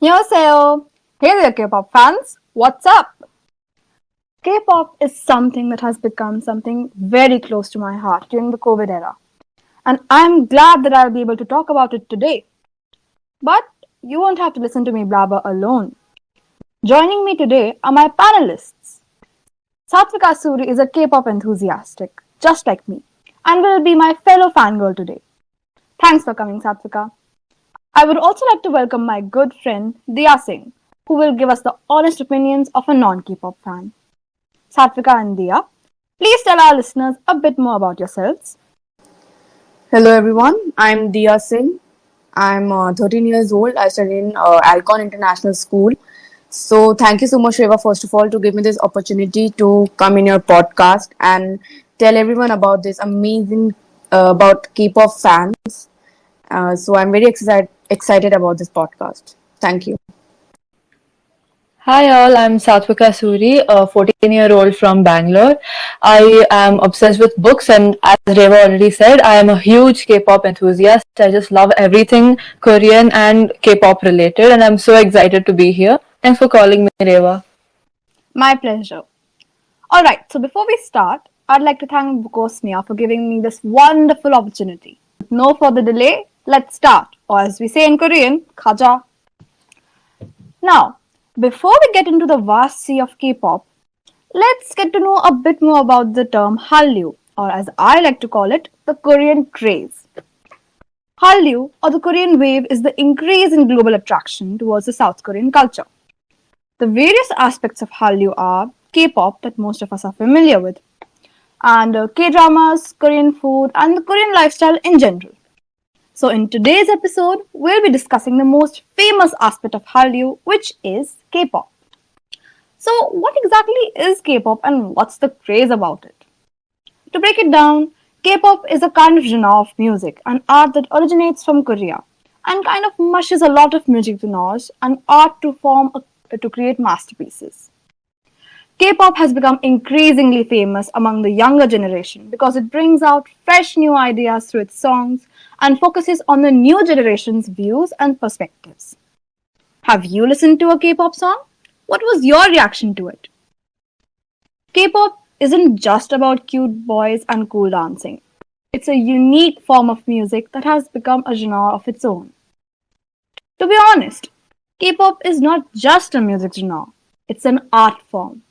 Annyeonghaseyo! Hey there K-pop fans! What's up? K-pop is something that has become something very close to my heart during the COVID era. And I'm glad that I'll be able to talk about it today. But you won't have to listen to me blabber alone. Joining me today are my panelists. Satvika Suri is a K-pop enthusiastic, just like me, and will be my fellow fangirl today. Thanks for coming, Satvika. I would also like to welcome my good friend Dia Singh, who will give us the honest opinions of a non-K-pop fan. Satvika and Dia, please tell our listeners a bit more about yourselves. Hello everyone, I'm Dia Singh. I'm 13 years old. I study in Alcon International School. So thank you so much, Reva, first of all, to give me this opportunity to come in your podcast and tell everyone about this amazing about K-pop fans. So I'm very excited about this podcast. Thank you. Hi all, I'm Satvika Suri, a 14-year-old from Bangalore. I am obsessed with books and as Reva already said, I am a huge K-pop enthusiast. I just love everything Korean and K-pop related and I'm so excited to be here. Thanks for calling me, Reva. My pleasure. Alright, so before we start, I'd like to thank Bookosmia for giving me this wonderful opportunity. With no further delay, let's start, or as we say in Korean, 가자. Now, before we get into the vast sea of K-pop, let's get to know a bit more about the term Hallyu, or as I like to call it, the Korean craze. Hallyu, or the Korean wave, is the increase in global attraction towards the South Korean culture. The various aspects of Hallyu are K-pop that most of us are familiar with, and K-dramas, Korean food, and the Korean lifestyle in general. So in today's episode, we'll be discussing the most famous aspect of Hallyu, which is K-pop. So what exactly is K-pop and what's the craze about it? To break it down, K-pop is a kind of genre of music, an art that originates from Korea and kind of mushes a lot of music genres and art to create masterpieces. K-pop has become increasingly famous among the younger generation because it brings out fresh new ideas through its songs and focuses on the new generation's views and perspectives. Have you listened to a K-pop song? What was your reaction to it? K-pop isn't just about cute boys and cool dancing. It's a unique form of music that has become a genre of its own. To be honest, K-pop is not just a music genre, it's an art form.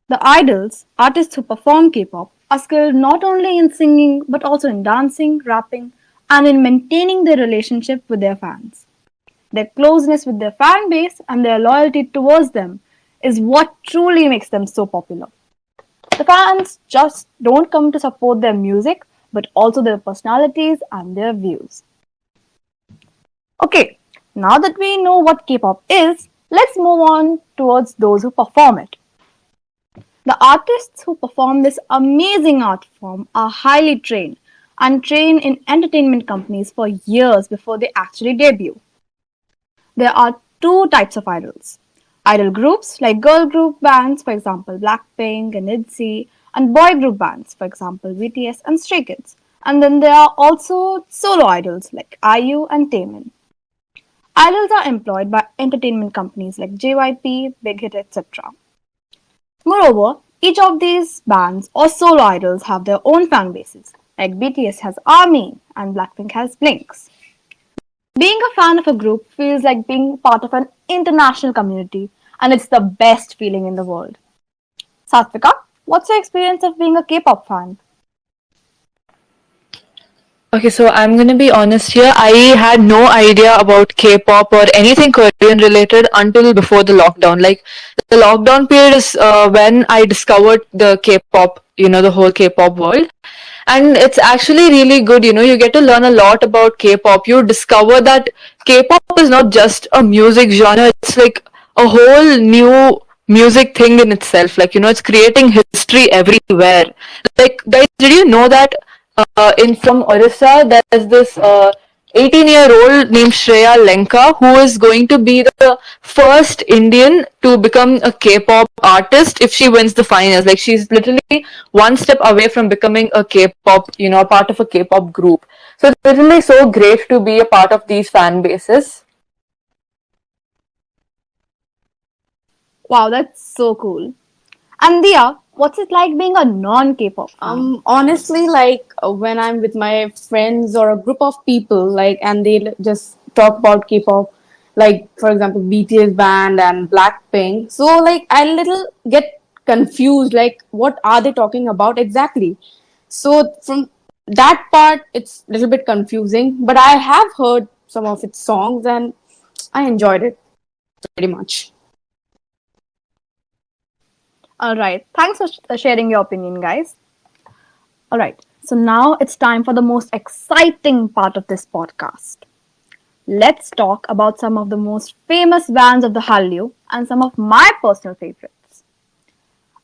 The idols, artists who perform K-pop, are skilled not only in singing but also in dancing, rapping, and in maintaining their relationship with their fans. Their closeness with their fan base and their loyalty towards them is what truly makes them so popular. The fans just don't come to support their music but also their personalities and their views. Okay, now that we know what K-pop is, let's move on towards those who perform it. The artists who perform this amazing art form are highly trained and train in entertainment companies for years before they actually debut. There are two types of idols. Idol groups like girl group bands, for example Blackpink and ITZY, and boy group bands, for example BTS and Stray Kids. And then there are also solo idols like IU and Taemin. Idols are employed by entertainment companies like JYP, Big Hit, etc. Moreover, each of these bands or solo idols have their own fan bases, like BTS has ARMY and Blackpink has Blinks. Being a fan of a group feels like being part of an international community, and it's the best feeling in the world. Satvika, what's your experience of being a K-pop fan? Okay, so I'm gonna be honest here. I had no idea about K-pop or anything Korean related until before the lockdown. Like the lockdown period is when I discovered the K-pop, the whole K-pop world. And it's actually really good, you get to learn a lot about K-pop. You discover that K-pop is not just a music genre, it's like a whole new music thing in itself. Like, it's creating history everywhere. Like, guys, did you know that in from Orissa, there's this 18-year-old named Shreya Lenka who is going to be the first Indian to become a K-pop artist if she wins the finals. Like she's literally one step away from becoming a K-pop, a part of a K-pop group. So it's literally so great to be a part of these fan bases. Wow, that's so cool. And Dia, what's it like being a non-K-pop fan? Honestly, like when I'm with my friends or a group of people, like, and they just talk about K-pop, like for example, BTS band and Blackpink. So, like, I little get confused, like, what are they talking about exactly? So, from that part, it's a little bit confusing, but I have heard some of its songs and I enjoyed it pretty much. All right. Thanks for sharing your opinion, guys. All right. So now it's time for the most exciting part of this podcast. Let's talk about some of the most famous bands of the Hallyu and some of my personal favorites.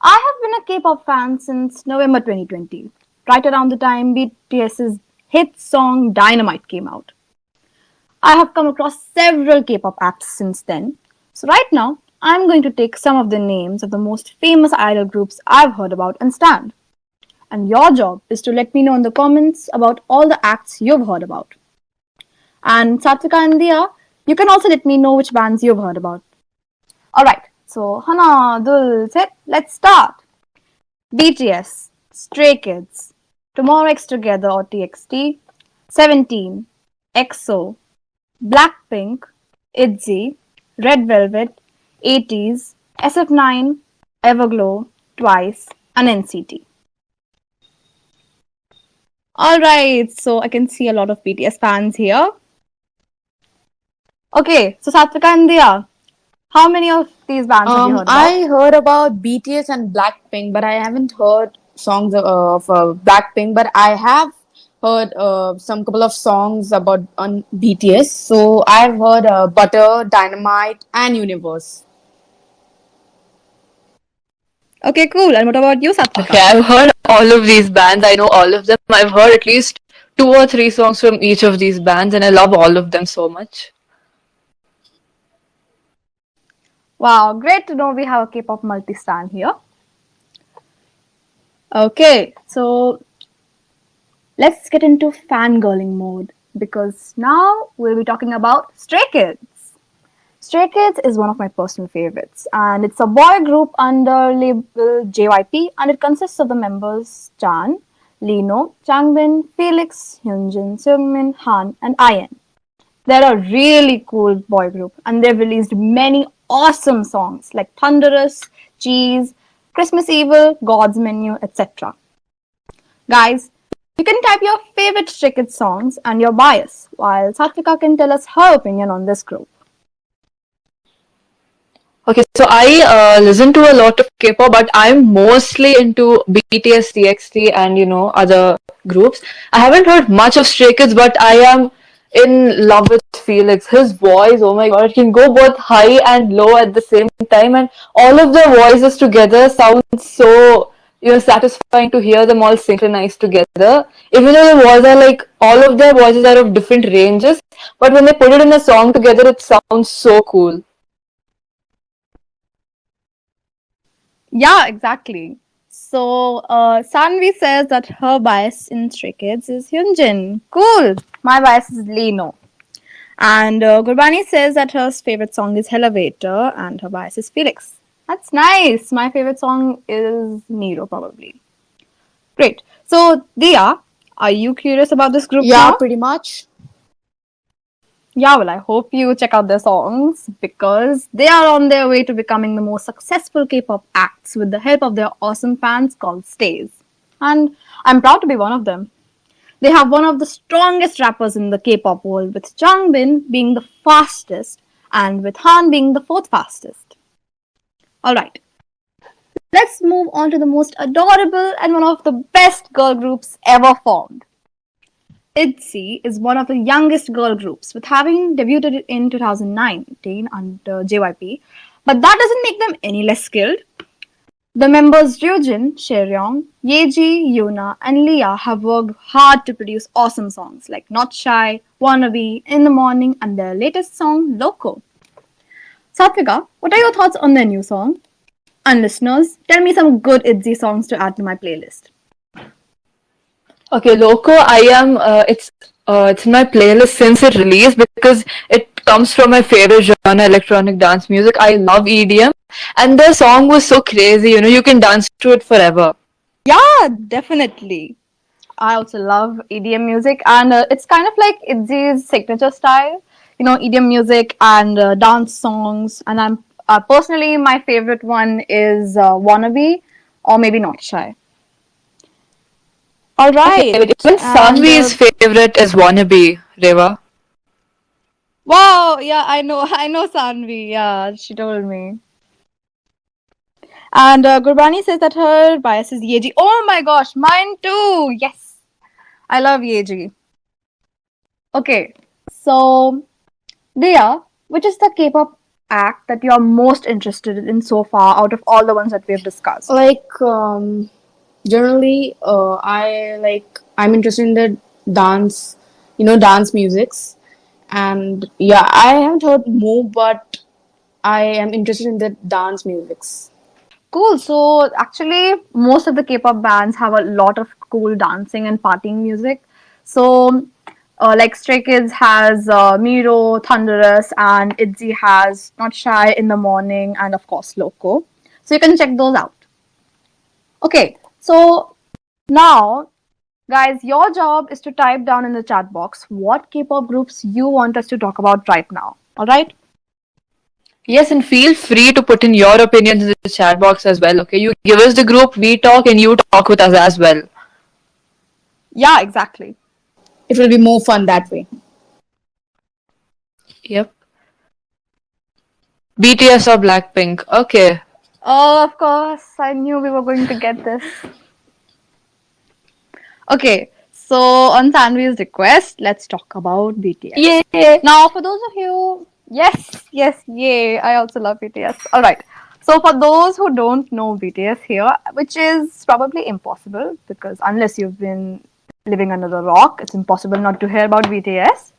I have been a K-pop fan since November 2020, right around the time BTS's hit song Dynamite came out. I have come across several K-pop acts since then. So right now, I'm going to take some of the names of the most famous idol groups I've heard about and stand. And your job is to let me know in the comments about all the acts you've heard about. And Satvika and Dia, you can also let me know which bands you've heard about. Alright, so Hana, Dul, Set, let's start. BTS, Stray Kids, Tomorrow X Together or TXT, 17, EXO, Blackpink, ITZY, Red Velvet, 80s, SF9, Everglow, Twice, and NCT. Alright, so I can see a lot of BTS fans here. Okay, so Satvika and Dia, how many of these bands have you heard about? I heard about BTS and Blackpink, but I haven't heard songs of Blackpink. But I have heard some couple of songs about on BTS. So I've heard Butter, Dynamite, and Universe. Okay, cool. And what about you, Satvika? Okay, I've heard all of these bands. I know all of them. I've heard at least 2 or 3 songs from each of these bands, and I love all of them so much. Wow, great to know we have a K-pop multi-stan here. Okay, so let's get into fangirling mode because now we'll be talking about Stray Kids. Stray Kids is one of my personal favorites and it's a boy group under label JYP and it consists of the members Chan, Lino, Changbin, Felix, Hyunjin, Seungmin, Han and Ian. They're a really cool boy group and they've released many awesome songs like Thunderous, Cheese, Christmas Evil, God's Menu, etc. Guys, you can type your favorite Stray Kids songs and your bias, while Satvika can tell us her opinion on this group. Okay, so I listen to a lot of K-pop, but I'm mostly into BTS, TXT, and other groups. I haven't heard much of Stray Kids, but I am in love with Felix. His voice, oh my god, it can go both high and low at the same time, and all of their voices together sound so satisfying to hear them all synchronized together. Even though the voices are like all of their voices are of different ranges, but when they put it in a song together, it sounds so cool. Yeah, exactly. So, Sanvi says that her bias in Stray Kids is Hyunjin. Cool. My bias is Lino. And Gurbani says that her favorite song is Elevator and her bias is Felix. That's nice. My favorite song is Nero, probably. Great. So, Dia, are you curious about this group Yeah, now? pretty much. Yeah, well, I hope you check out their songs because they are on their way to becoming the most successful K-pop acts with the help of their awesome fans called Stays. And I'm proud to be one of them. They have one of the strongest rappers in the K-pop world, with Changbin being the fastest and with Han being the fourth fastest. Alright, let's move on to the most adorable and one of the best girl groups ever formed. ITZY is one of the youngest girl groups, with having debuted in 2019 under JYP, but that doesn't make them any less skilled. The members Ryujin, Chaeryeong, Yeji, Yuna, and Leah have worked hard to produce awesome songs like Not Shy, Wannabe, In the Morning, and their latest song, Loco. Satvika, what are your thoughts on their new song? And listeners, tell me some good ITZY songs to add to my playlist. Okay, Loco, I am. It's in my playlist since it released because it comes from my favorite genre, electronic dance music. I love EDM, And the song was so crazy, you can dance to it forever. Yeah, definitely. I also love EDM music, and it's kind of like Itzy's signature style. EDM music and dance songs. And I'm personally, my favorite one is "Wannabe" or maybe "Not Shy." All Okay, right, but even and Sanvi's favorite is Wannabe, Reva. wow, yeah, I know, I know Sanvi. Yeah, she told me. And Gurbani says that her bias is Yeji. Oh my gosh, mine too. Yes, I love Yeji. Okay, so Dia, which is the K-pop act that you're most interested in so far out of all the ones that we've discussed? Like generally, I'm interested in the dance, dance musics, and yeah, I haven't heard more, but I am interested in the dance musics. Cool. So actually, most of the K-pop bands have a lot of cool dancing and partying music. So, like Stray Kids has Miro, Thunderous, and ITZY has Not Shy in the Morning, and of course Loco. So you can check those out. Okay. So now, guys, your job is to type down in the chat box what K-pop groups you want us to talk about right now. All right? Yes, and feel free to put in your opinions in the chat box as well. Okay, you give us the group, we talk, and you talk with us as well. Yeah, exactly. It will be more fun that way. Yep. BTS or Blackpink. Okay. Oh, of course. I knew we were going to get this. Okay, so on Tanvi's request, let's talk about BTS. Yay! Now, for those of you, yes, yay, I also love BTS. All right. So, for those who don't know BTS here, which is probably impossible because unless you've been living under a rock, it's impossible not to hear about BTS.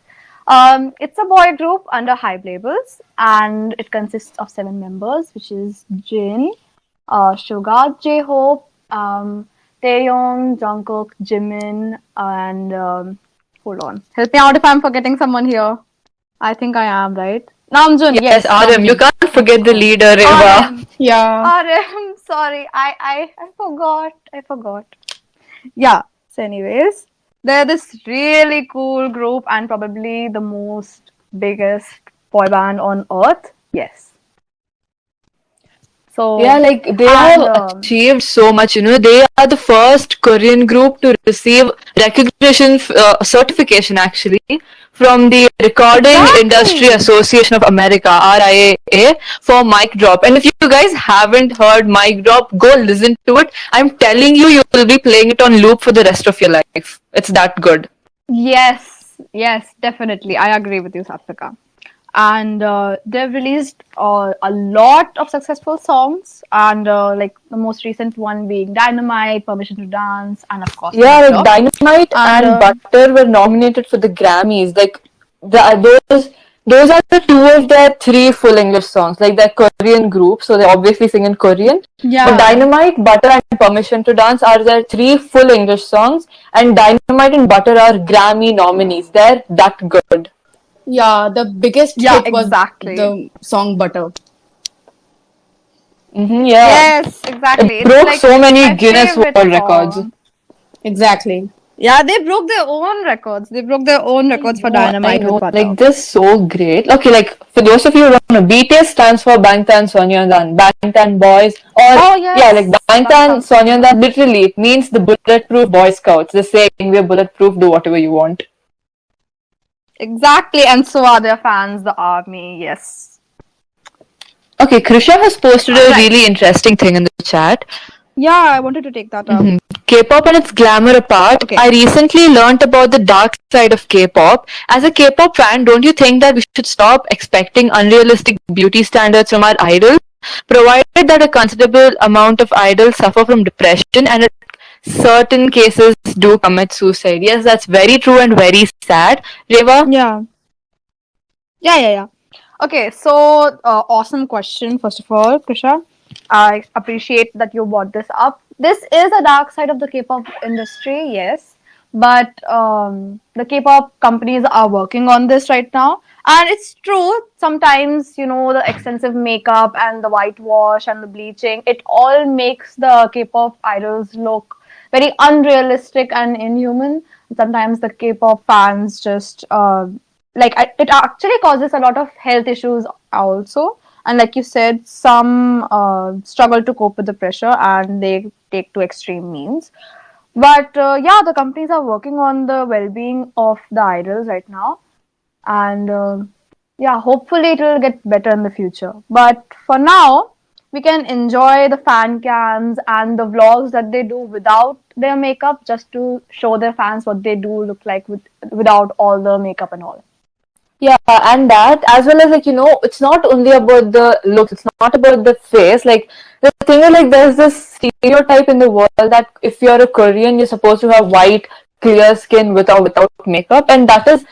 It's a boy group under Hype labels, and it consists of 7 members, which is Jin, Suga, J-Hope, Taeyong, Jungkook, Jimin, and hold on, help me out if I'm forgetting someone here. I think I am, right? Namjoon, Yes, yes, Adam, you Namjoon. can't forget the leader, Reva. RM, Yeah. RM, sorry, I forgot. Yeah. So, anyways, they're this really cool group and probably the most biggest boy band on earth. Yes. Yeah, So, like they and have achieved so much. They are the first Korean group to receive recognition, certification actually, from the Recording Industry exactly. Association of America (RIAA) for Mic Drop. And if you guys haven't heard Mic Drop, go listen to it. I'm telling you, you will be playing it on loop for the rest of your life. It's that good. Yes, definitely. I agree with you, Satvika. And they've released a lot of successful songs, and like the most recent one being Dynamite, Permission to Dance, and of course Yeah, like Butter. Dynamite And and Butter were nominated for the Grammys. Like those are the two of their three full English songs. Like they're Korean group, so they obviously sing in Korean. But yeah, Dynamite, Butter, and Permission to Dance are their three full English songs, and Dynamite and Butter are Grammy nominees. They're that good. Yeah, the biggest yeah, hit was exactly. the song Butter. Yeah, Yes, it exactly. It's broke like so many my Guinness favorite World Records. song. Exactly. Yeah, they broke their own records. They broke their own records for I Dynamite with know, Butter. like this is so great. Okay, like for those of you who don't know, BTS stands for Bangtan Sonyeondan, Bangtan Boys, or Oh yeah, like yes, Bangtan Bangtan Sonyeondan. Sonyeondan. Literally, it means the bulletproof Boy Scouts. The saying, "We're bulletproof. Do whatever you want." Exactly, and so are their fans, the army. Yes. Okay, Krisha has posted All a right. really interesting thing in the chat. Yeah, I wanted to take that up. K-pop and its glamour apart, Okay. I recently learned about the dark side of K-pop. As a K-pop fan, don't you think that we should stop expecting unrealistic beauty standards from our idols, provided that a considerable amount of idols suffer from depression and in certain cases do commit suicide? Yes, that's very true and very sad. Reva? Yeah. Yeah. Okay, so awesome question, first of all, Krisha. I appreciate that you brought this up. This is a dark side of the K-pop industry, yes, but the K-pop companies are working on this right now, And it's true, sometimes, the extensive makeup and the whitewash and the bleaching, it all makes the K-pop idols look very unrealistic and inhuman. Sometimes the K-pop fans just, it actually causes a lot of health issues also. And like you said, some struggle to cope with the pressure and they take to extreme means. But yeah, the companies are working on the well-being of the idols right now, and yeah, hopefully it will get better in the future. But for now, we can enjoy the fan cams and the vlogs that they do without their makeup, just to show their fans what they do look like without all the makeup and all. Yeah, and that as well as it's not only about the looks, it's not about the face. Like the thing is like there's this stereotype in the world that if you're a Korean, you're supposed to have white, clear skin without makeup, and that is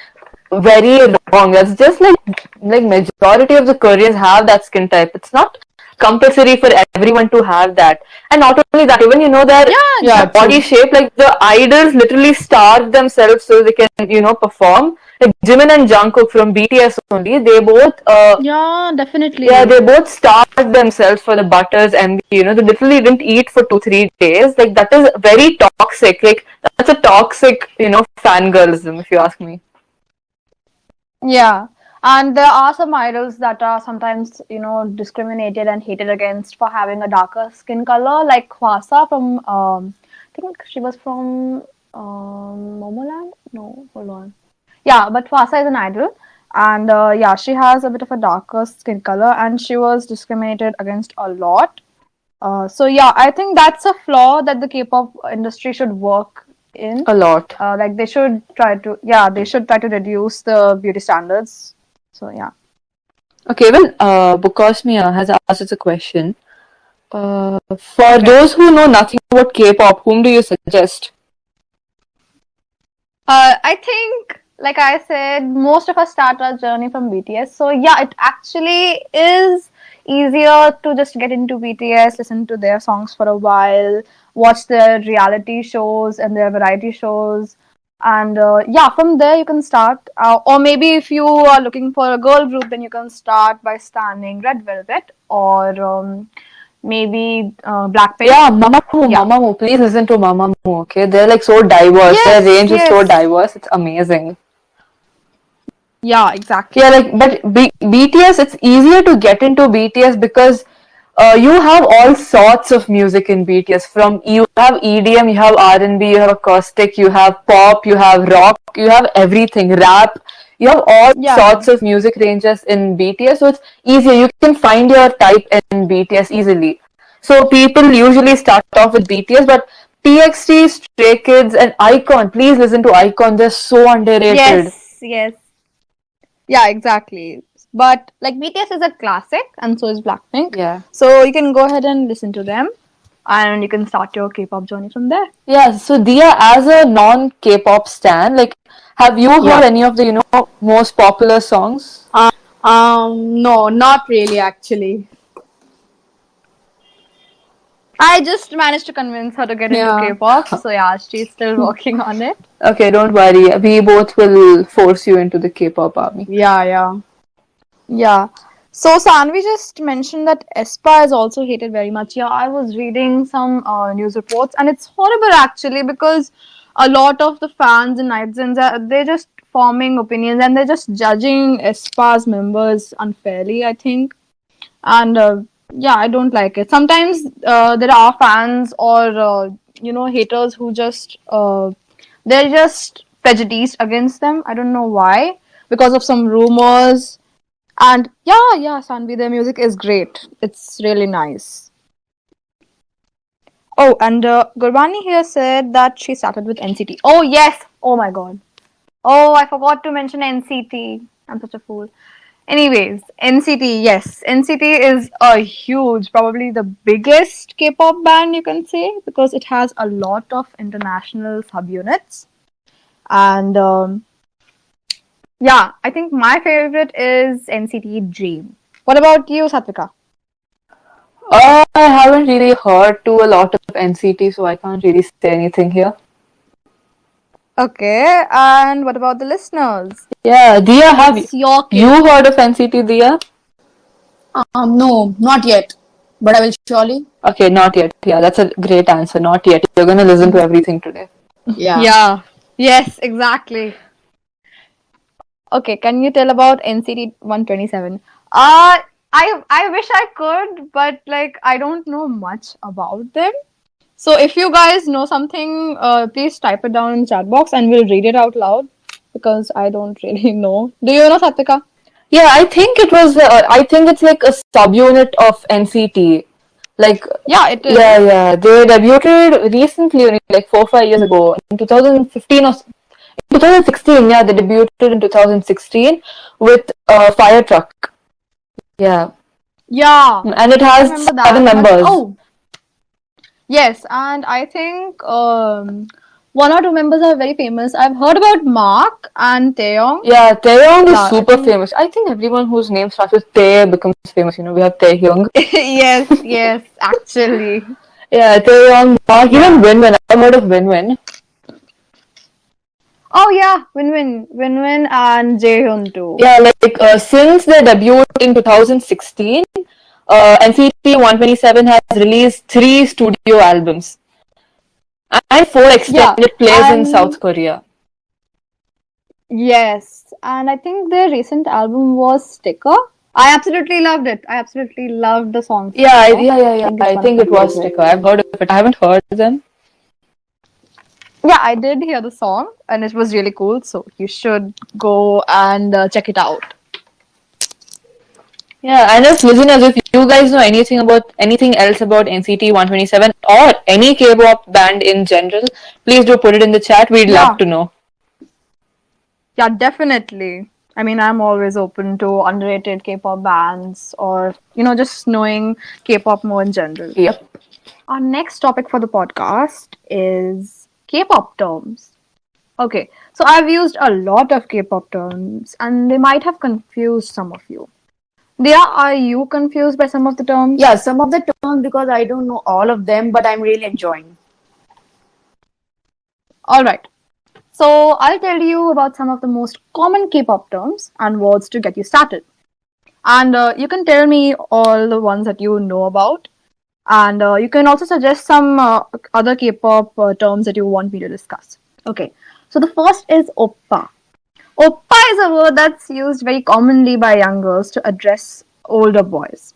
very wrong. That's just like majority of the Koreans have that skin type. It's not compulsory for everyone to have that. And not only that, even their body shape, like the idols literally starve themselves so they can perform. Like Jimin and Jungkook from BTS only, they both Yeah, definitely. yeah, they both starved themselves for the butters and they literally didn't eat for 2-3 days. Like that is very toxic. Like that's a toxic fangirlism, if you ask me. Yeah. And there are some idols that are sometimes, discriminated and hated against for having a darker skin color, like Hwasa from, I think she was from Momoland? No, hold on. Yeah, but Hwasa is an idol. And yeah, she has a bit of a darker skin color and she was discriminated against a lot. So yeah, I think that's a flaw that the K-pop industry should work in. A lot. Like they should try to reduce the beauty standards. So yeah. Okay, well, Bookosmia has asked us a question. For those who know nothing about K-pop, whom do you suggest? I think, like I said, most of us start our journey from BTS. So yeah, it actually is easier to just get into BTS, listen to their songs for a while, watch their reality shows and their variety shows. And yeah, from there you can start. Or maybe if you are looking for a girl group, then you can start by standing Red Velvet or maybe Blackpink. Yeah, Mamamoo. Please listen to Mamamoo, okay? They're like so diverse. Yes, Their range is so yes. diverse. It's amazing. Yeah, exactly. Yeah, but BTS, it's easier to get into BTS because you have all sorts of music in BTS. You have EDM, you have R&B, you have acoustic, you have pop, you have rock, you have everything, rap. You have all sorts of music ranges in BTS, so it's easier. You can find your type in BTS easily. So people usually start off with BTS, but TXT, Stray Kids, and iKON. Please listen to iKON. They're so underrated. Yes. Yeah, exactly. But like BTS is a classic, and so is Blackpink. Yeah. So you can go ahead and listen to them, and you can start your K-pop journey from there. Yeah. So Dia, as a non-K-pop stan, like, have you heard any of the most popular songs? No, not really actually. I just managed to convince her to get into K-pop, so yeah, she's still working on it. Okay, don't worry. We both will force you into the K-pop army. Yeah. So Sanvi just mentioned that aespa is also hated very much. Yeah, I was reading some news reports, and it's horrible actually because a lot of the fans and netizens they're just forming opinions and they're just judging aespa's members unfairly, I think. And yeah, I don't like it. Sometimes there are fans or haters who just they're just prejudiced against them. I don't know why, because of some rumors. And yeah, Sanvi, their music is great. It's really nice. Oh, and Gurbani here said that she started with NCT. Oh yes. Oh my god. Oh, I forgot to mention NCT. I'm such a fool. Anyways, NCT, yes. NCT is a huge, probably the biggest K-pop band you can say, because it has a lot of international subunits. And yeah, I think my favorite is NCT Dream. What about you, Satvika? I haven't really heard to a lot of NCT, so I can't really say anything here. Okay, and what about the listeners? Yeah, Dia, have What's your you heard of NCT, Dia? No, not yet, but I will surely. Okay, not yet. Yeah, that's a great answer. Not yet. You're gonna listen to everything today. Yeah. Yeah. Yes, exactly. Okay, can you tell about NCT 127? I wish I could, but like I don't know much about them. So if you guys know something, please type it down in the chat box and we'll read it out loud because I don't really know. Do you know Satvika? Yeah, I think it was. I think it's like a subunit of NCT. Like, Yeah, it is. yeah. They debuted recently, only like 4 5 years ago, in 2015 or 2016. Yeah, they debuted in 2016 with Fire Truck. Yeah, Yeah, and it I has remember 7 that. But members. oh, yes, and I think one or two members are very famous. I've heard about Mark and Taeyong. Yeah, Taeyong is Yeah, I super think famous. I think everyone whose name starts with Tae becomes famous. We have Taehyung. yes, actually. Yeah, Taeyong, Mark, even Yeah. Win Win. I've heard of Win Win. Oh yeah, Win and Jaehyun too. Yeah, like since their debut in 2016, NCT 127 has released 3 studio albums and 4 Yeah, extended plays in and South Korea. yes, and I think their recent album was Sticker. I absolutely loved it. I absolutely loved the song Yeah, Sticker. I yeah. think it's I one of think my it was favorites. Sticker. I've heard of it. I haven't heard them. Yeah, I did hear the song and it was really cool. So you should go and check it out. Yeah, and if listeners, if you guys know anything else about NCT 127 or any K-pop band in general, please do put it in the chat. We'd love Yeah, to know. yeah, definitely. I mean, I'm always open to underrated K-pop bands or, just knowing K-pop more in general. Yep. Our next topic for the podcast is K-pop terms. Okay, so I've used a lot of K-pop terms and they might have confused some of you. Dia, are you confused by some of the terms? Yeah, some of the terms because I don't know all of them, but I'm really enjoying. All right. So I'll tell you about some of the most common K-pop terms and words to get you started. And you can tell me all the ones that you know about. And you can also suggest some other K-pop terms that you want me to discuss. Okay. So the first is oppa. Oppa is a word that's used very commonly by young girls to address older boys.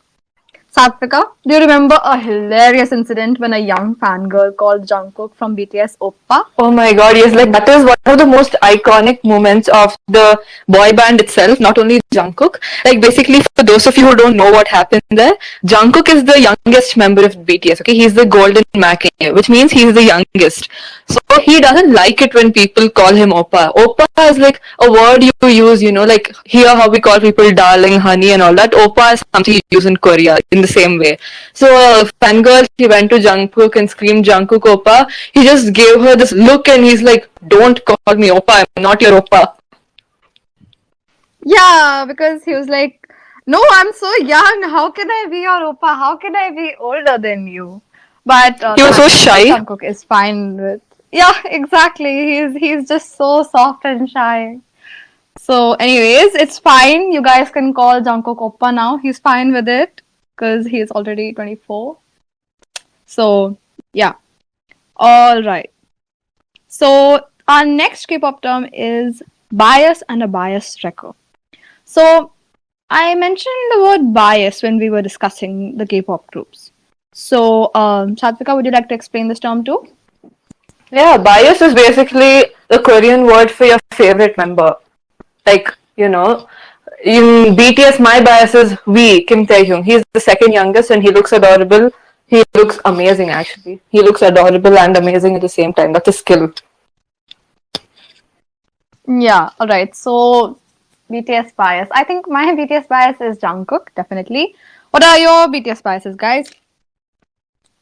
Satvika, do you remember a hilarious incident when a young fangirl called Jungkook from BTS Oppa? Oh my god, yes, like that is one of the most iconic moments of the boy band itself, not only Jungkook. Like basically for those of you who don't know what happened there, Jungkook is the youngest member of BTS, okay? He's the golden Mackay, which means he's the youngest. So he doesn't like it when people call him Oppa. Oppa is like a word you use, like here how we call people darling, honey and all that. Oppa is something you use in Korea in the same way. So fangirl, he went to Jungkook and screamed Jungkook Oppa. He just gave her this look and he's like, don't call me Oppa, I'm not your Oppa. Yeah, because he was like, no, I'm so young. How can I be your oppa? How can I be older than you? But He was so thankfully, shy. Jungkook is fine with. Yeah, exactly. He's just so soft and shy. So, anyways, it's fine. You guys can call Jungkook oppa now. He's fine with it because he's already 24. So, yeah. All right. So, our next K-pop term is bias and a bias tracker. So, I mentioned the word bias when we were discussing the K-pop groups. So, Satvika, would you like to explain this term too? Yeah, bias is basically the Korean word for your favorite member. Like, in BTS, my bias is Kim Taehyung. He's the second youngest and he looks adorable. He looks amazing actually. He looks adorable and amazing at the same time. That's a skill. Yeah, all right. So, BTS bias. I think my BTS bias is Jungkook, definitely. What are your BTS biases, guys?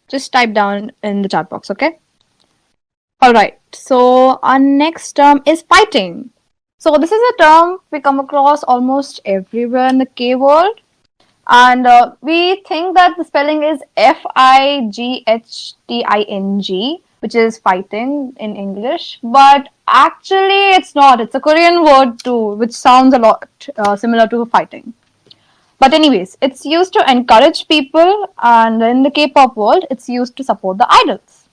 Just type down in the chat box, okay? All right. So, our next term is fighting. So, this is a term we come across almost everywhere in the K world. And we think that the spelling is Fighting, which is fighting in English. But Actually, it's not. It's a Korean word too, which sounds a lot similar to fighting. But anyways, it's used to encourage people, and in the K-pop world, it's used to support the idols.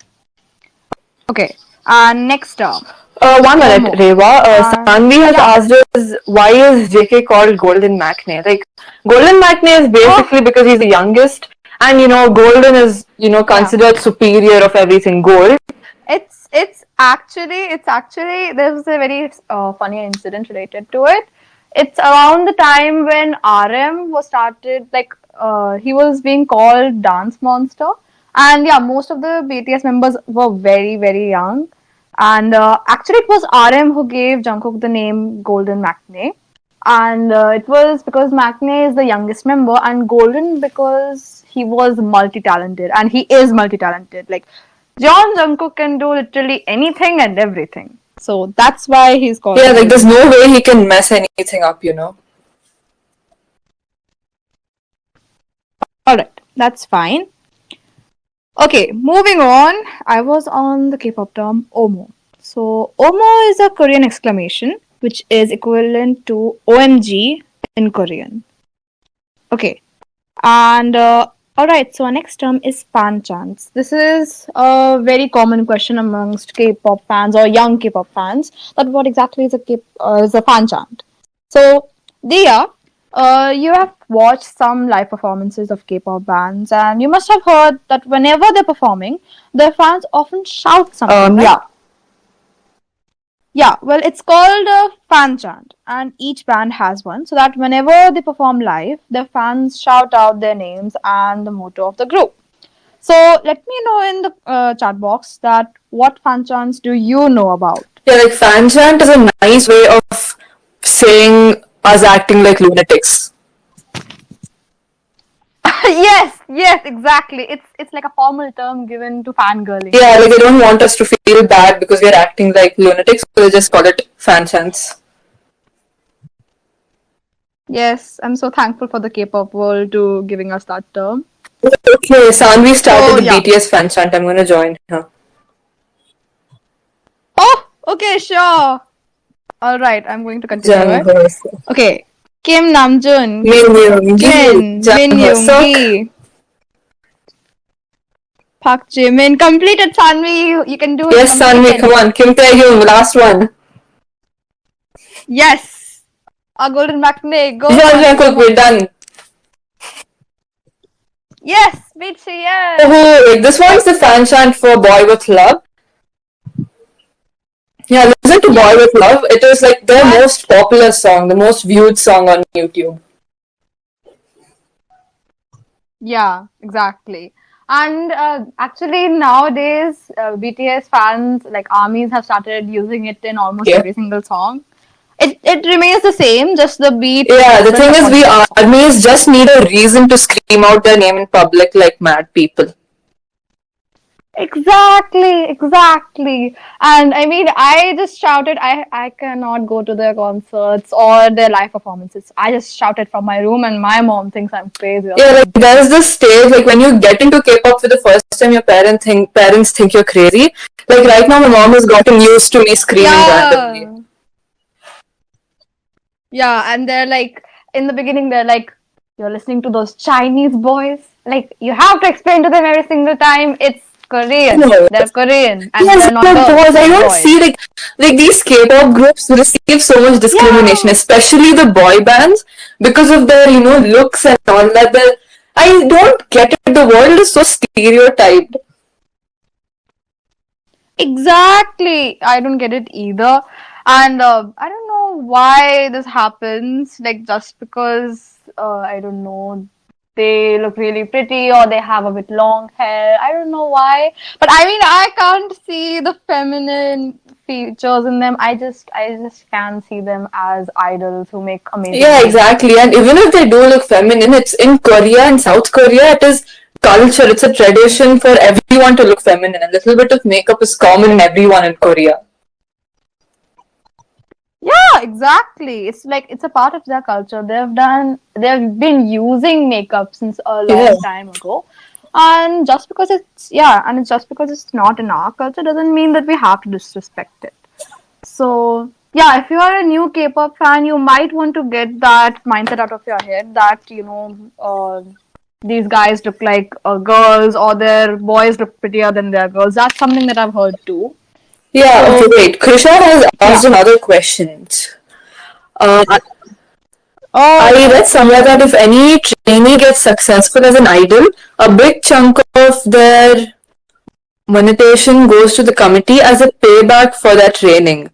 Okay, and next up. 1 minute, Momo. Reva. Sanvi has Yeah. asked us, why is JK called Golden Matinee? Like, Golden Matinee is basically because he's the youngest, and Golden is considered superior of everything gold. It's actually there's a very funny incident related to it. It's around the time when RM was started, like he was being called Dance Monster, and yeah, most of the BTS members were very young, and actually it was RM who gave Jungkook the name Golden Matinee, and it was because Matinee is the youngest member, and Golden because he was multi-talented, and he is multi-talented. Like John Jungkook can do literally anything and everything. So that's why he's called. Yeah, like there's no way he can mess anything up, Alright, that's fine. Okay, moving on. I was on the K-pop term Omo. So Omo is a Korean exclamation, which is equivalent to OMG in Korean. Okay, and alright, so our next term is fan chants. This is a very common question amongst K-pop fans or young K-pop fans, that what exactly is a fan chant. So, Dia, you have watched some live performances of K-pop bands, and you must have heard that whenever they're performing, their fans often shout something, right? Yeah. Yeah, well, it's called a fan chant, and each band has one, so that whenever they perform live, their fans shout out their names and the motto of the group. So let me know in the chat box that what fan chants do you know about? Yeah, like fan chant is a nice way of saying us acting like lunatics. Yes, exactly. It's like a formal term given to fangirling. Yeah, like they don't want us to feel bad because we're acting like lunatics, so they just call it fan chants. Yes, I'm so thankful for the K-pop world to giving us that term. Okay, Sanvi started the yeah. BTS fan chant. I'm gonna join her. Oh, okay, sure. All right, I'm going to continue it. Jang Okay, Kim Namjoon, Min Min, Yoongi, Jang Min Hoseok. Yoongi, Park Jimin. Complete it, Sanvi. You can do it. Yes, complete Sanvi, it. come on. Kim Taehyung, last one. Yes. A golden matinee. Go. Jeon Jungkook, we're done. Yes, Bitchy, yes. Oh, wait, this one's the fan chant for Boy With Love. Yeah, listen to Boy With Love. It is like their most popular song, the most viewed song on YouTube. Yeah, exactly. And actually nowadays BTS fans, like armies, have started using it in almost every single song. It remains the same, just the beat. Yeah, the thing is, we armies just need a reason to scream out their name in public like mad people. Exactly. And I mean, I just shouted, I cannot go to their concerts or their live performances. I just shouted from my room, and my mom thinks I'm crazy. Yeah, like there's this stage, like when you get into K-pop for the first time, your parents think you're crazy. Like right now, my mom has gotten used to me screaming randomly. Yeah, and they're like, in the beginning, they're like, you're listening to those Chinese boys. Like, you have to explain to them every single time it's Korean. No. They're Korean, and Yes, they're not boys. I don't boys. see like these K-pop groups receive so much discrimination, especially the boy bands, because of their looks and all that. I don't get it. The world is so stereotyped. Exactly. I don't get it either. And I don't know why this happens. Like, just because, I don't know, they look really pretty or they have a bit long hair. I don't know why. But I mean, I can't see the feminine features in them. I just can't see them as idols who make amazing Yeah, music. exactly. And even if they do look feminine, it's in Korea and South Korea, it is culture. It's a tradition for everyone to look feminine. A little bit of makeup is common in everyone in Korea. Yeah, exactly. It's like it's a part of their culture. They've been using makeup since a long time ago. And just because it's not in our culture doesn't mean that we have to disrespect it. So yeah, if you are a new K-pop fan, you might want to get that mindset out of your head that these guys look like girls or their boys look prettier than their girls. That's something that I've heard too. Yeah, okay, So wait. Krisha has yeah. asked another question. Uh, Oh, I read somewhere that if any trainee gets successful as an idol, a big chunk of their monetization goes to the committee as a payback for that training.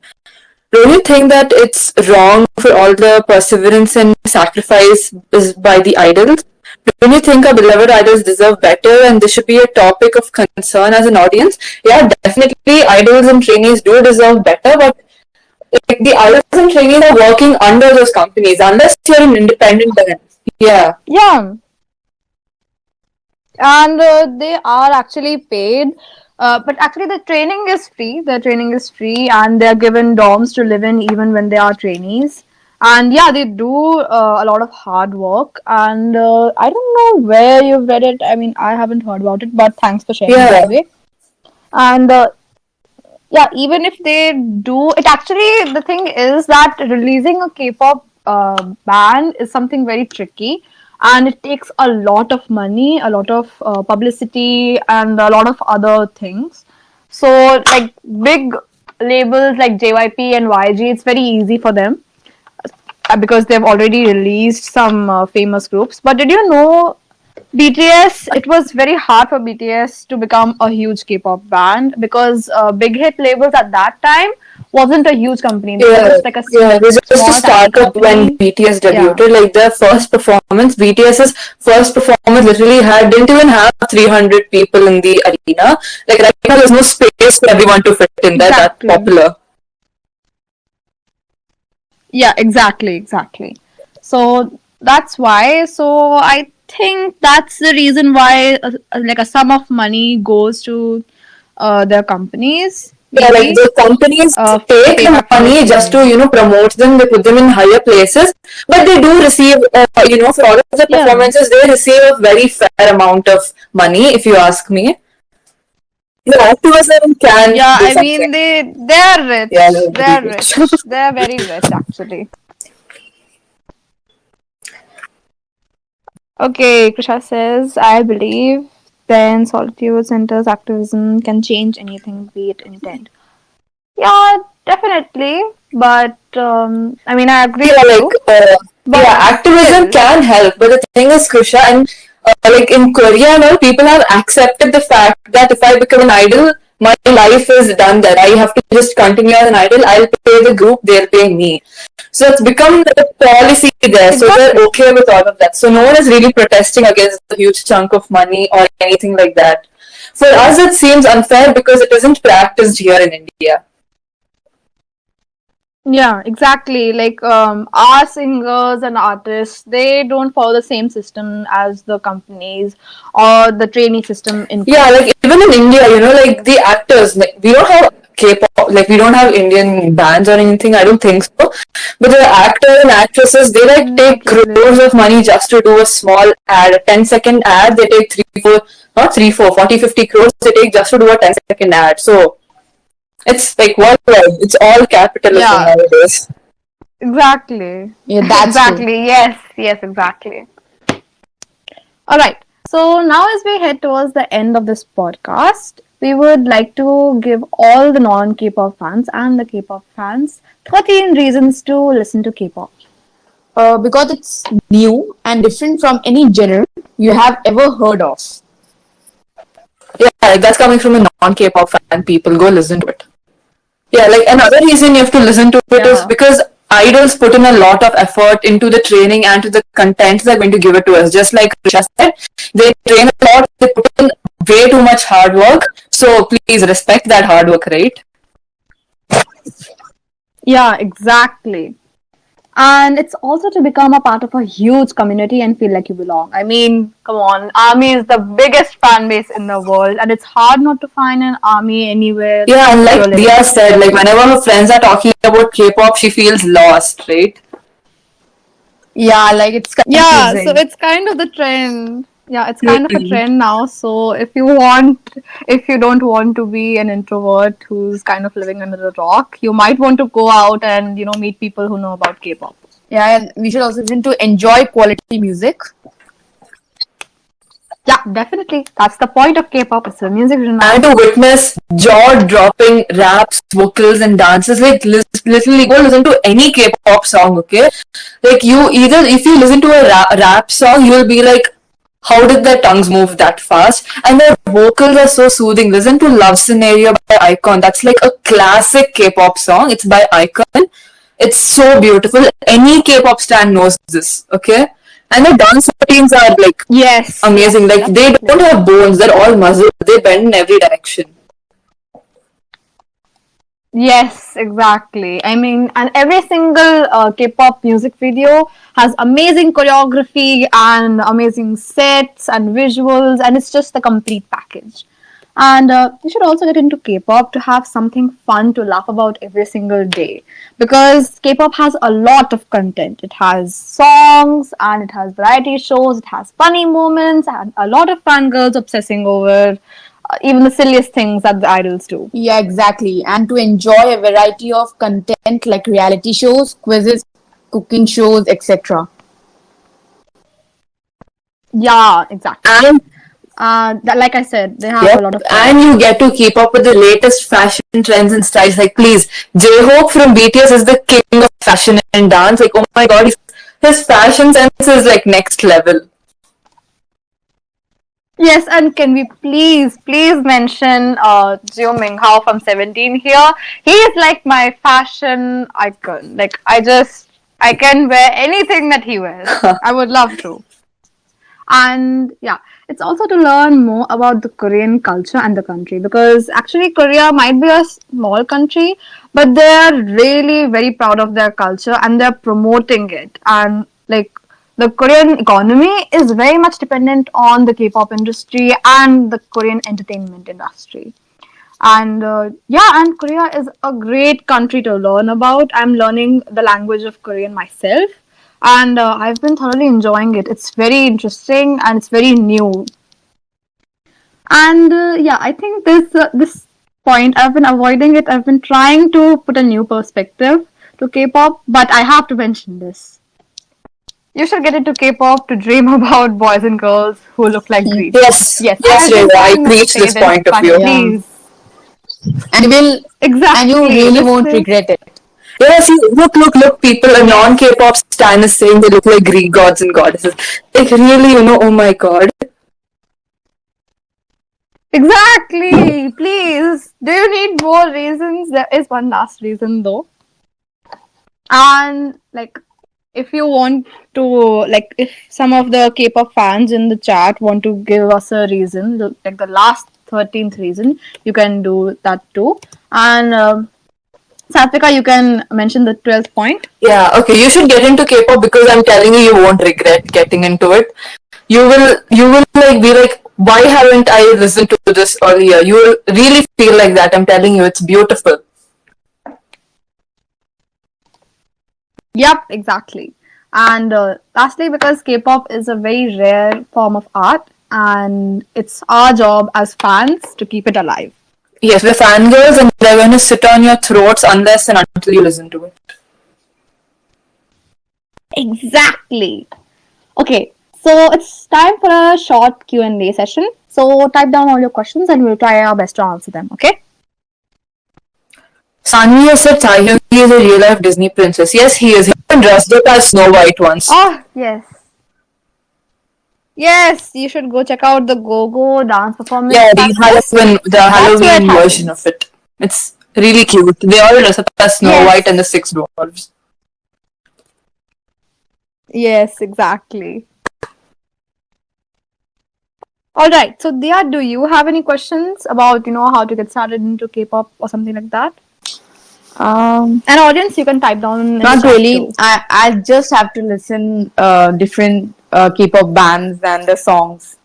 Don't you think that it's wrong for all the perseverance and sacrifice is by the idols? Don't you think our beloved idols deserve better and this should be a topic of concern as an audience? Yeah, definitely idols and trainees do deserve better, but like the idols and trainees are working under those companies unless you're an independent band. Yeah. yeah. And they are actually paid. But actually, the training is free. The training is free, and they're given dorms to live in even when they are trainees. And yeah, they do a lot of hard work. And I don't know where you've read it. I mean, I haven't heard about it, but thanks for sharing Yeah. anyway. And yeah, even if they do, it actually, the thing is that releasing a K-pop band is something very tricky, and it takes a lot of money, a lot of publicity, and a lot of other things. So, like big labels like JYP and YG, it's very easy for them because they've already released some famous groups. But did you know BTS, it was very hard for BTS to become a huge K-pop band because big hit labels at that time wasn't a huge company. They were Yeah, just like a yeah, it was just a small tiny startup when company. BTS Yeah, debuted. Like their first performance, BTS's first performance literally didn't even have 300 people in the arena. Like right now, there's no space for everyone to fit in there. That exactly. popular. Yeah, exactly. So that's why. So I think that's the reason why like a sum of money goes to their companies, Yeah, like maybe the companies to take pay the back for their money just to training. promote them. They put them in higher places, but they do receive for all of the Yeah. performances they receive a very fair amount of money. If you ask me, the activism can Yeah, do I something. mean they're Yeah, rich. they're very They're rich. rich. They're very rich actually. Okay, Krisha says, I believe then solitude centers activism can change anything, be it intent. Yeah, definitely. But I mean I agree Yeah, with like you. yeah, But activism still, can help, but the thing is, Krisha, and like in Korea and all, people have accepted the fact that if I become an idol, my life is done there. I have to just continue as an idol. I'll pay the group, they'll pay me. So it's become the policy there. So they're exactly. okay with all of that. So no one is really protesting against a huge chunk of money or anything like that. For us, it seems unfair because it isn't practiced here in India. Yeah, exactly. Like our singers and artists, they don't follow the same system as the companies or the trainee system in Yeah, Korea. like even in India, like the actors, like we don't have K-pop, like we don't have Indian bands or anything. I don't think so. But the actors and actresses, they like take Not really. crores of money just to do a small ad, a 10-second ad. They take 40, 50 crores. They take just to do a 10-second ad. So it's like worldwide. It's all capitalism Yeah, nowadays. exactly. Yeah, that's true. Exactly. Yes, exactly. All right. So now, as we head towards the end of this podcast, we would like to give all the non K pop fans and the K pop fans 13 reasons to listen to K pop. Because it's new and different from any genre you have ever heard of. Yeah, like that's coming from a non-K-pop fan. People go listen to it. Yeah, like another reason you have to listen to it is Yeah, because idols put in a lot of effort into the training and to the content they're going to give it to us. Just like Risha said, they train a lot, they put in way too much hard work. So please respect that hard work, right? yeah, exactly. And it's also to become a part of a huge community and feel like you belong. I mean, come on, ARMY is the biggest fan base in the world, and it's hard not to find an ARMY anywhere Yeah, and you're like living. Dia said, like whenever her friends are talking about K-pop, she feels lost, right? Yeah, like it's Yeah, so confusing. it's kind of the trend. Yeah, it's kind of a trend now. So if you don't want to be an introvert who's kind of living under a rock, you might want to go out and meet people who know about K-pop. Yeah, and we should also listen to enjoy quality music. Yeah, definitely. That's the point of K-pop. It's a music genre. And to witness jaw-dropping raps, vocals, and dances, like literally go listen to any K-pop song, okay? Like if you listen to a rap song, you'll be like, how did their tongues move that fast? And their vocals are so soothing. Listen to Love Scenario by Icon. That's like a classic K-pop song. It's by Icon. It's so beautiful. Any K-pop stan knows this, okay? And the dance routines are like amazing. Like they don't have bones; they're all muscle. They bend in every direction. Yes, exactly. I mean, and every single K-pop music video has amazing choreography and amazing sets and visuals, and it's just the complete package. And you should also get into K-pop to have something fun to laugh about every single day, because K-pop has a lot of content. It has songs and it has variety shows. It has funny moments and a lot of fangirls obsessing over even the silliest things that the idols do. Yeah, exactly. And to enjoy a variety of content like reality shows, quizzes, cooking shows, etc. Yeah, exactly. And like I said, they have a lot of and you get to keep up with the latest fashion trends and styles. Like, please, J-Hope from BTS is the king of fashion and dance. Like, oh my god, his fashion sense is like next level. Yes, and can we please mention Jio Minghao from 17 here? He is like my fashion icon. Like, I can wear anything that he wears. I would love to. And yeah, it's also to learn more about the Korean culture and the country, because actually Korea might be a small country, but they're really very proud of their culture and they're promoting it. And like, the Korean economy is very much dependent on the K-pop industry and the Korean entertainment industry. And and Korea is a great country to learn about. I'm learning the language of Korean myself, and I've been thoroughly enjoying it. It's very interesting and it's very new. And I think this point I've been avoiding it. I've been trying to put a new perspective to K-pop, but I have to mention this. You should get into K-pop to dream about boys and girls who look like Greeks. Yes, Reva, I preach this point of view. Please. And you really won't regret it. Yeah, see, look, people, a non-K-pop stan is saying they look like Greek gods and goddesses. Like, really, oh my god. Exactly, please. Do you need more reasons? There is one last reason though. And like, if you want to, like, if some of the K-pop fans in the chat want to give us a reason, like the last 13th reason, you can do that too. And Satvika, you can mention the 12th point. Yeah, okay, you should get into K-pop because I'm telling you won't regret getting into it. You will like be like, why haven't I listened to this earlier? You will really feel like that. I'm telling you, it's beautiful. Yep, exactly. And lastly, because K-pop is a very rare form of art, and it's our job as fans to keep it alive. Yes, we're fangirls and they're going to sit on your throats unless and until you listen to it. Exactly. Okay, so it's time for a short Q&A session. So type down all your questions and we'll try our best to answer them, okay? Sanya said Taehyung is a real-life Disney princess. Yes, he is. He even dressed up as Snow White once. Oh, yes. Yes, you should go check out the Go-Go dance performance. Yeah, the Halloween version of it. It's really cute. They all dress up as Snow White and the 6 dwarves. Yes, exactly. Alright, so Dia, do you have any questions about, how to get started into K-pop or something like that? An audience, you can type down. Not really. I just have to listen different K-pop bands and the songs.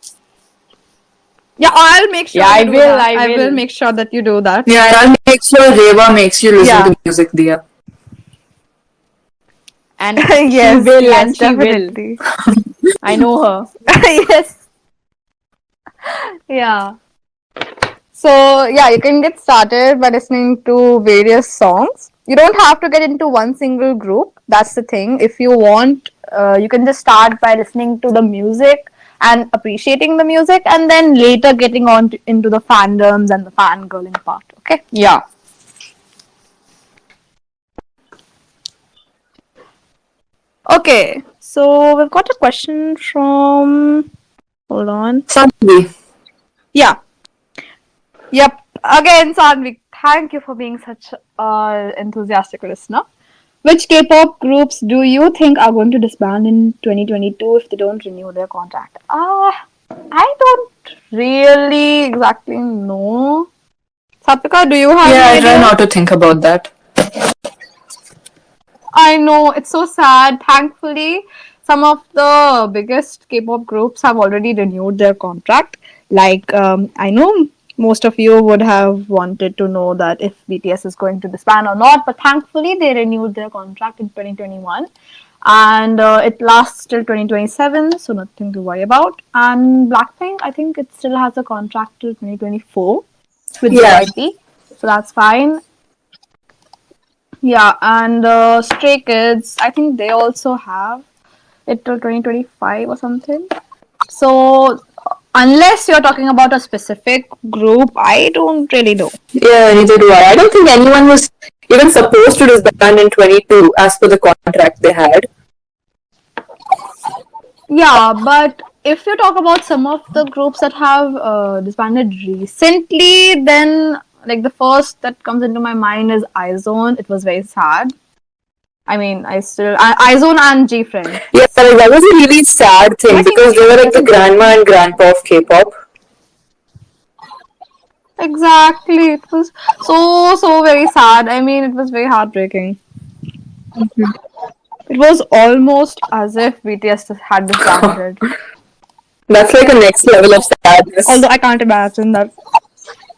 Yeah, I'll make sure. Yeah, I will. I will make sure that you do that. Yeah, and I'll make sure Reva makes you listen to music, Dia. And yes, she will. I know her. Yes. Yeah. So, yeah, you can get started by listening to various songs. You don't have to get into one single group. That's the thing. If you want, you can just start by listening to the music and appreciating the music, and then later getting on into the fandoms and the fangirling part. Okay? Yeah. Okay. So, we've got a question from. Hold on. Sadhvi. Yeah. Yep. Again, Sadvik, thank you for being such an enthusiastic listener. Which K-pop groups do you think are going to disband in 2022 if they don't renew their contract? I don't really exactly know. Satvika, do you have Yeah, any I try idea? not to think about that. I know, it's so sad. Thankfully, some of the biggest K-pop groups have already renewed their contract. Like, I know most of you would have wanted to know that if BTS is going to disband or not, but thankfully they renewed their contract in 2021. And it lasts till 2027, so nothing to worry about. And Blackpink, I think it still has a contract till 2024 with Yeah. JYP, so that's fine. Yeah, and Stray Kids, I think they also have it till 2025 or something. So, unless you're talking about a specific group, I don't really know. Yeah, neither do I. I don't think anyone was even supposed to disband in 22 as per the contract they had. Yeah, but if you talk about some of the groups that have disbanded recently, then like the first that comes into my mind is iZone. It was very sad. I mean, iZone and G-Friend. Yeah, like, that was a really sad thing I think because they were like the grandma and grandpa of K-pop. exactly. It was so very sad. I mean, it was very heartbreaking. It was almost as if BTS had disbanded. That's like a next level of sadness. Although I can't imagine that.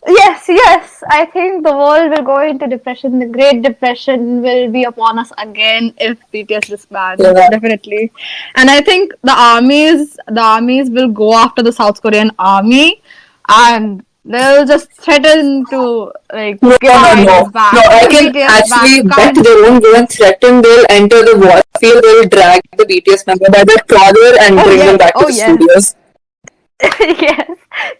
Yes. I think the world will go into depression. The Great Depression will be upon us again if BTS disbands. Yeah. Definitely. And I think the armies will go after the South Korean army, and they'll just threaten to like No, give idols back. No, I Give can BTS actually back. bet they won't go and threaten. They'll enter the war field. They'll drag the BTS member by their collar and bring them back to the studios.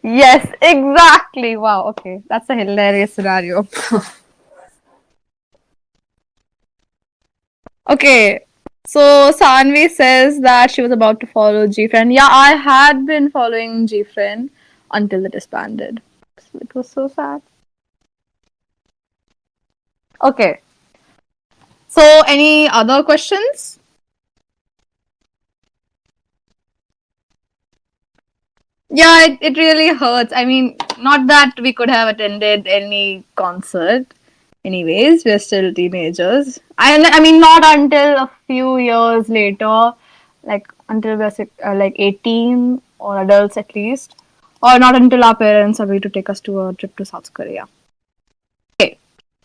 Yes, exactly. Wow, okay. That's a hilarious scenario. Okay, so Sanvi says that she was about to follow G-Friend. Yeah, I had been following G-Friend until it disbanded. It was so sad. Okay. So, any other questions? Yeah, it really hurts. I mean, not that we could have attended any concert. Anyways, we're still teenagers. I mean, not until a few years later, like until we're like 18 or adults at least, or not until our parents agree to take us to a trip to South Korea. Okay,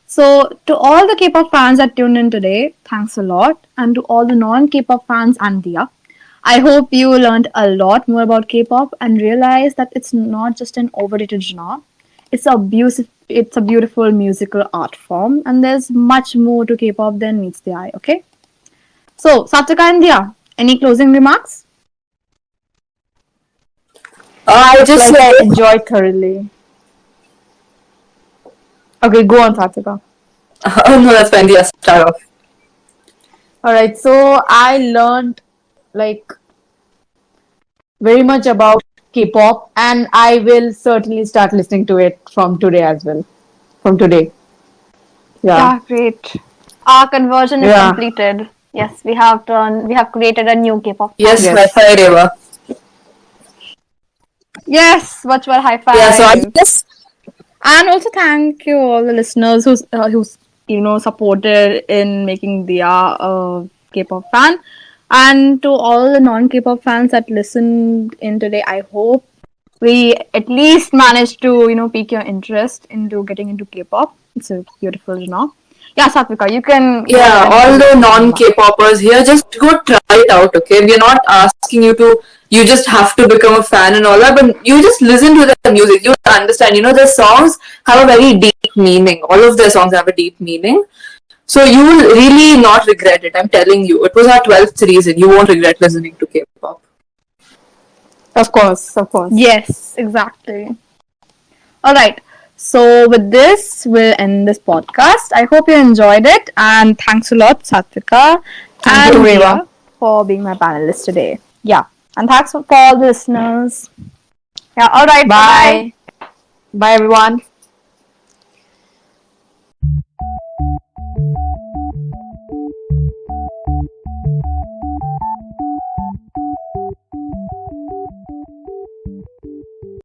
so to all the K-pop fans that tuned in today, thanks a lot, and to all the non-K-pop fans and Dia, I hope you learned a lot more about K-pop and realized that it's not just an overrated genre. It's a beautiful musical art form, and there's much more to K-pop than meets the eye. Okay. So, Satvika and Dia, any closing remarks? I just enjoyed thoroughly. Okay, go on, Satvika. Oh no, that's fine. Yes, start off. Alright, so I learned like very much about K-pop, and I will certainly start listening to it from today as well. From today. Yeah, great. Our conversion is completed. Yes, we have created a new K-pop. Yes, high-five, Reva. Yes, virtual high five. Yeah, so I guess. And also thank you all the listeners who's supported in making Dia a K-pop fan, and to all the non-K-pop fans that listened in today. I hope we at least managed to pique your interest into getting into K-pop. It's a beautiful genre. Yeah, Satvika, you can. Yeah, all the non-K-poppers here, just go try it out, okay? We're not asking you to, you just have to become a fan and all that, but you just listen to the music, you understand, the songs have a very deep meaning. All of their songs have a deep meaning. So you will really not regret it. I'm telling you. It was our 12th reason. You won't regret listening to K-pop. Of course, of course. Yes, exactly. Alright, so with this, we'll end this podcast. I hope you enjoyed it, and thanks a lot, Satvika Thank and you, Reva. Dia, for being my panelist today. Yeah, and thanks for all the listeners. Yeah, alright, bye. Bye. Bye, everyone.